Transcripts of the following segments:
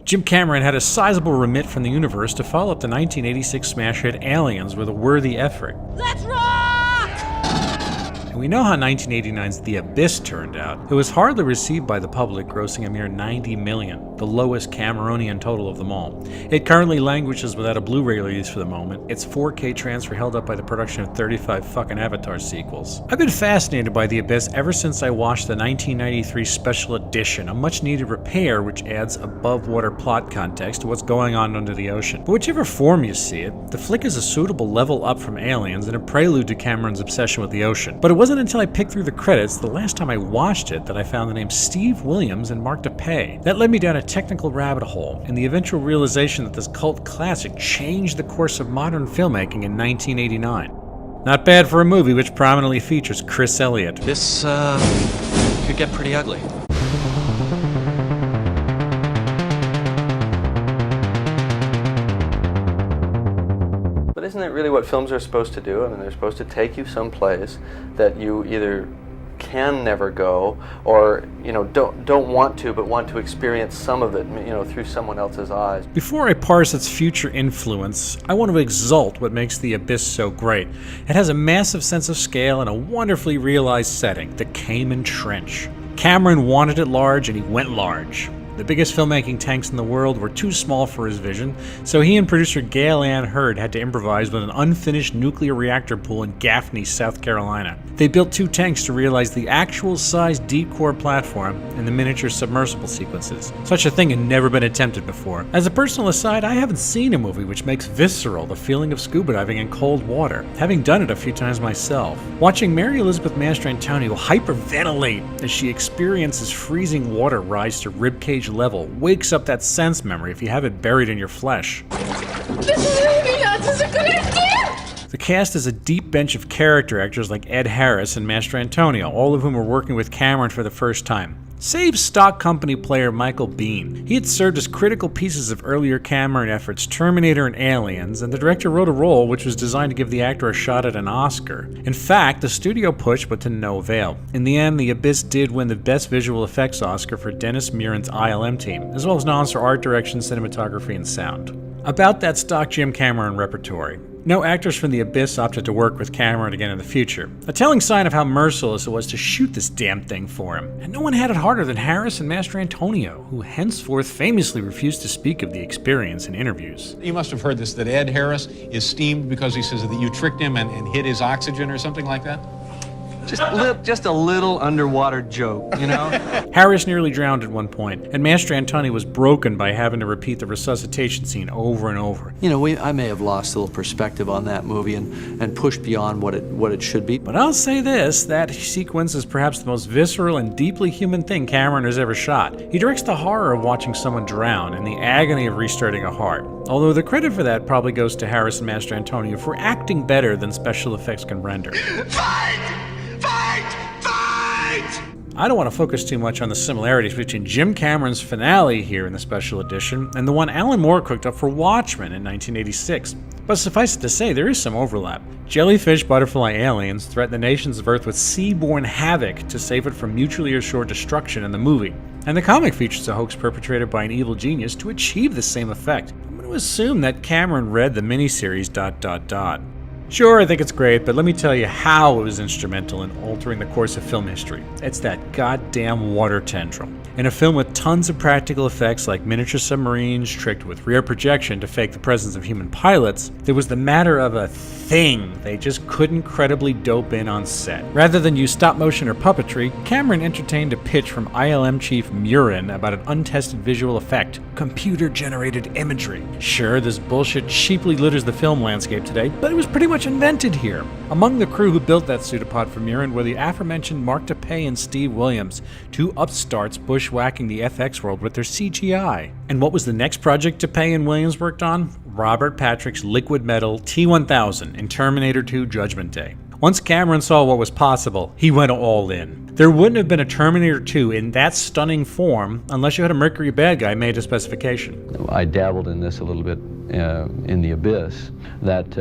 Jim Cameron had a sizable remit from the universe to follow up the 1986 smash hit Aliens with a worthy effort. Let's rock! And we know how 1989's The Abyss turned out. It was hardly received by the public, grossing a mere $90 million, the lowest Cameronian total of them all. It currently languishes without a Blu-ray release for the moment, its 4K transfer held up by the production of 35 fucking Avatar sequels. I've been fascinated by The Abyss ever since I watched the 1993 special edition, a much-needed repair which adds above-water plot context to what's going on under the ocean. But whichever form you see it, the flick is a suitable level up from Aliens and a prelude to Cameron's obsession with the ocean. But it wasn't until I picked through the credits the last time I watched it that I found the names Steve Williams and Mark DePay. That led me down a technical rabbit hole, and the eventual realization that this cult classic changed the course of modern filmmaking in 1989. Not bad for a movie which prominently features Chris Elliott. This, could get pretty ugly. But isn't it really what films are supposed to do? I mean, they're supposed to take you someplace that you either can never go, or don't want to, but want to experience some of it, through someone else's eyes. Before I parse its future influence, I want to exalt what makes The Abyss so great. It has a massive sense of scale and a wonderfully realized setting, the Cayman Trench. Cameron wanted it large, and he went large. The biggest filmmaking tanks in the world were too small for his vision, so he and producer Gail Ann Hurd had to improvise with an unfinished nuclear reactor pool in Gaffney, South Carolina. They built 2 tanks to realize the actual size deep core platform and the miniature submersible sequences. Such a thing had never been attempted before. As a personal aside, I haven't seen a movie which makes visceral the feeling of scuba diving in cold water, having done it a few times myself. Watching Mary Elizabeth Mastrantonio hyperventilate as she experiences freezing water rise to ribcage level wakes up that sense memory if you have it buried in your flesh. This is really nuts. This is a good idea! The cast is a deep bench of character actors like Ed Harris and Mastrantonio, all of whom are working with Cameron for the first time. Save stock company player Michael Biehn. He had served as critical pieces of earlier Cameron efforts, Terminator and Aliens, and the director wrote a role which was designed to give the actor a shot at an Oscar. In fact, the studio pushed, but to no avail. In the end, The Abyss did win the Best Visual Effects Oscar for Dennis Muren's ILM team, as well as nods for art direction, cinematography, and sound. About that stock Jim Cameron repertory. No actors from The Abyss opted to work with Cameron again in the future, a telling sign of how merciless it was to shoot this damn thing for him. And no one had it harder than Harris and Mastrantonio, who henceforth famously refused to speak of the experience in interviews. You must have heard this, that Ed Harris is steamed because he says that you tricked him and hid his oxygen or something like that? Just a little underwater joke, Harris nearly drowned at one point, and Mastrantonio was broken by having to repeat the resuscitation scene over and over. I may have lost a little perspective on that movie and pushed beyond what it should be. But I'll say this, that sequence is perhaps the most visceral and deeply human thing Cameron has ever shot. He directs the horror of watching someone drown and the agony of restarting a heart. Although the credit for that probably goes to Harris and Mastrantonio for acting better than special effects can render. Fight! I don't want to focus too much on the similarities between Jim Cameron's finale here in the special edition and the one Alan Moore cooked up for Watchmen in 1986. But suffice it to say, there is some overlap. Jellyfish butterfly aliens threaten the nations of Earth with seaborne havoc to save it from mutually assured destruction in the movie. And the comic features a hoax perpetrated by an evil genius to achieve the same effect. I'm going to assume that Cameron read the miniseries ... Sure, I think it's great, but let me tell you how it was instrumental in altering the course of film history. It's that goddamn water tendril. In a film with tons of practical effects like miniature submarines tricked with rear projection to fake the presence of human pilots, there was the matter of a thing they just couldn't credibly dope in on set. Rather than use stop motion or puppetry, Cameron entertained a pitch from ILM chief Muren about an untested visual effect, computer-generated imagery. Sure, this bullshit cheaply litters the film landscape today, but it was pretty much invented here. Among the crew who built that pseudopod for Muren were the aforementioned Mark DePay and Steve Williams, 2 upstarts bushwhacking the FX world with their CGI. And what was the next project DePay and Williams worked on? Robert Patrick's liquid metal T-1000 in Terminator 2 Judgment Day. Once Cameron saw what was possible, he went all in. There wouldn't have been a Terminator 2 in that stunning form unless you had a Mercury bad guy made to specification. I dabbled in this a little bit in The Abyss. That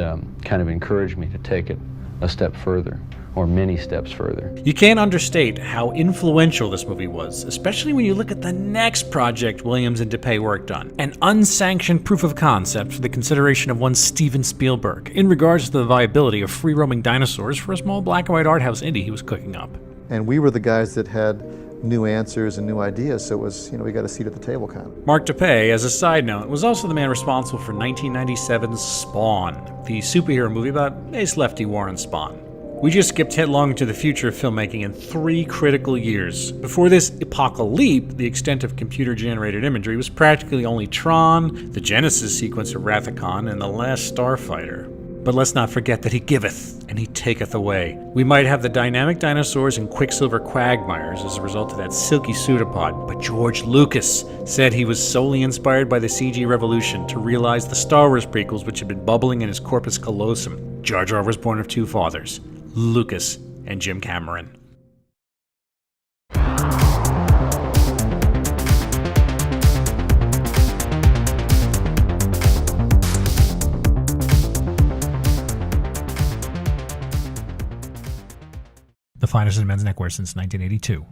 kind of encouraged me to take it a step further. or many steps further. You can't understate how influential this movie was, especially when you look at the next project Williams and DePay worked on, an unsanctioned proof of concept for the consideration of one Steven Spielberg in regards to the viability of free-roaming dinosaurs for a small black and white art house indie he was cooking up. And we were the guys that had new answers and new ideas, so it was, we got a seat at the table kind of. Mark DePay, as a side note, was also the man responsible for 1997's Spawn, the superhero movie about Ace Lefty Warren Spawn. We just skipped headlong to the future of filmmaking in 3 critical years. Before this apocalypse, the extent of computer-generated imagery was practically only Tron, the Genesis sequence of Wrath of Khan, and The Last Starfighter. But let's not forget that he giveth, and he taketh away. We might have the dynamic dinosaurs and Quicksilver quagmires as a result of that silky pseudopod, but George Lucas said he was solely inspired by the CG revolution to realize the Star Wars prequels which had been bubbling in his corpus callosum. Jar Jar was born of 2 fathers, Lucas and Jim Cameron. The finest in men's neckwear since 1982.